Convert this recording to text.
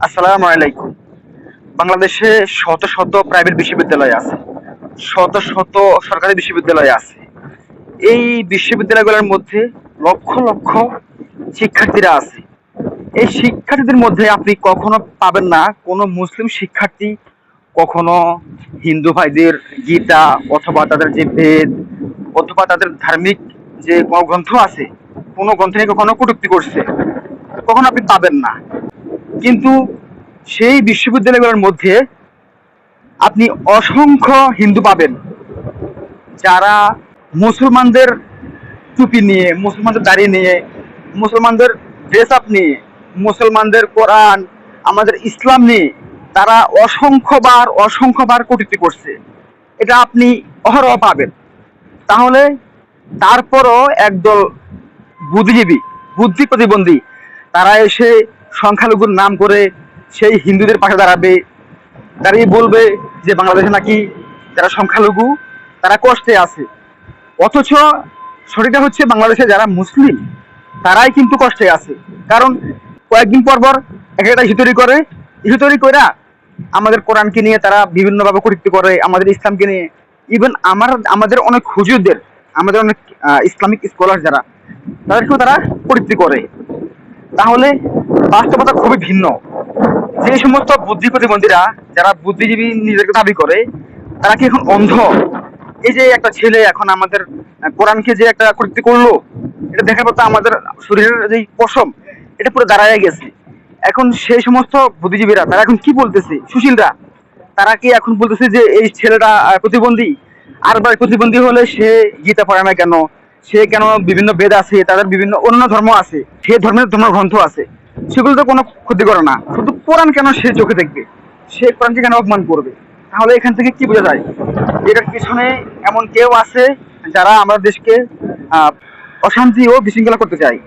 আসসালামু আলাইকুম। বাংলাদেশে শত শত প্রাইভেট বিশ্ববিদ্যালয় আছে, শত শত সরকারি বিশ্ববিদ্যালয় আছে। এই বিশ্ববিদ্যালয়গুলোর মধ্যে লক্ষ লক্ষ শিক্ষার্থীরা আছে। এই শিক্ষার্থীদের মধ্যে আপনি কখনো পাবেন না কোনো মুসলিম শিক্ষার্থী কখনো হিন্দু ভাইদের গীতা অথবা তাদের যে বেদ অথবা তাদের ধার্মিক যে কোনো গ্রন্থ আছে, কোনো গ্রন্থ নিয়ে কখনো কটূক্তি করছে, কখনো আপনি পাবেন না। কিন্তু সেই বিশ্ববিদ্যালয়গুলোর মধ্যে আপনি অসংখ্য হিন্দু পাবেন যারা মুসলমানদের টুপি নিয়ে, মুসলমানদের দাড়ি নিয়ে, মুসলমানদের ড্রেস আপ নিয়ে, মুসলমানদের কোরআন, আমাদের ইসলাম নিয়ে তারা অসংখ্যবার কটূক্তি করছে। এটা আপনি অহরহ পাবেন। তাহলে তারপরও একদল বুদ্ধিজীবী, বুদ্ধি প্রতিবন্ধী, তারা এসে সংখ্যালঘুর নাম করে সেই হিন্দুদের পাশে দাঁড়াবে, দাঁড়িয়ে বলবে যে বাংলাদেশে নাকি যারা সংখ্যালঘু তারা কষ্টে আছে। অথচ সঠিকটা হচ্ছে বাংলাদেশে যারা মুসলিম তারাই কিন্তু কষ্টে আছে। কারণ কয়েকদিন পর পর এক একটা ইস্যু তৈরি করে, ইস্যু তৈরি করে আমাদের কোরআনকে নিয়ে তারা বিভিন্নভাবে কটূক্তি করে, আমাদের ইসলামকে নিয়ে। ইভেন আমাদের অনেক হুজুরদের, আমাদের অনেক ইসলামিক স্কলার যারা, তাদেরকেও তারা কটূক্তি করে। তাহলে বাস্তবতা খুবই ভিন্ন। যে সমস্ত বুদ্ধি প্রতিবন্ধীরা, যারা বুদ্ধিজীবী নিজেকে দাবি করে, তারা কি এখন অন্ধ? এই যে একটা ছেলে এখন আমাদের কোরআনকে যে একটা কটূক্তি করলো, এটা দেখার পর তো আমাদের শরীরের যে পশম এটা পুরো দাঁড়ায় গেছে। এখন সেই সমস্ত বুদ্ধিজীবীরা তারা এখন কি বলতেছে, সুশীলরা, তারা কি এখন বলতেছে যে এই ছেলেটা প্রতিবন্ধী, আর ভাই প্রতিবন্ধী হলে সে গীতা পড়ে না কেন, সে কেন বিভিন্ন বেদ আছে, তাদের বিভিন্ন অন্য ধর্ম আছে, সে ধর্মের গ্রন্থ আছে, সেগুলো তো কোনো ক্ষতি করে না, শুধু কোরআন কেন সে চোখে দেখবে, সে কোরআনকে কেন অপমান করবে? তাহলে এখান থেকে কি বোঝা যায়? এটার পিছনে এমন কেউ আছে যারা আমাদের দেশকে অশান্তি ও বিশৃঙ্খলা করতে চায়।